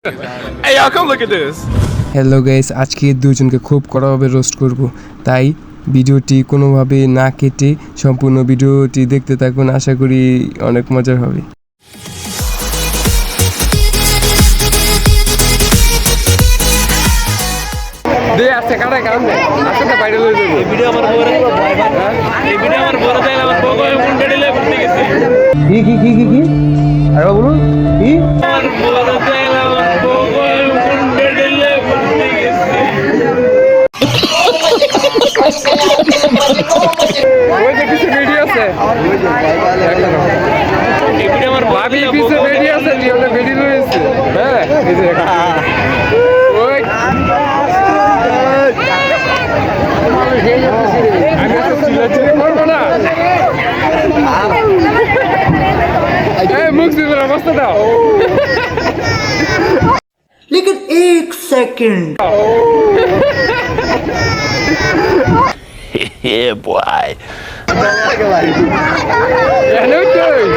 Hey y'all, come look at this. Hello guys, আজকে দুজনকে খুব কড়াভাবে রোস্ট করব, তাই ভিডিওটি কোনোভাবে না কেটে সম্পূর্ণ ভিডিওটি দেখতে থাকুন। আশা করি অনেক মজার হবে। দে আজকে কাটাই কারণ নেই, আজকে তো বাইরে লয়ে যাবো। এই ভিডিও আমার বউরে দেয় আমার বউ কোন দিলে ঘুরতে গেছে কি আরে বলুন কি আমার বউরে দেয় আমার বউ কোন দিলে ঘুরতে গেছে ওই যে কিছু ভিডিও আছে, এই ভিডিও আমার ভাবি কিছু ভিডিও আছে, জীবনে ভিডিও রয়েছে। হ্যাঁ এই যে ওই আমি তো চিল্লাচিল্লি করবো না। এই মুখ দিবেন অবস্থা দাও। लेकिन एक second Yeah boy Hello dude.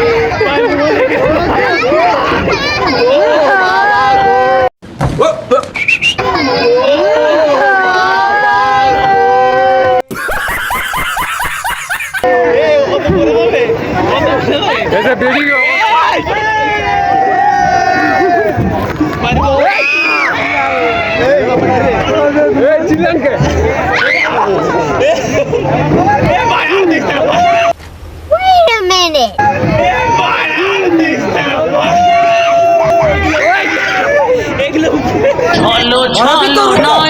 There's a video. Hey, চিল্লানকে। Wait a minute. চলো চলো নয়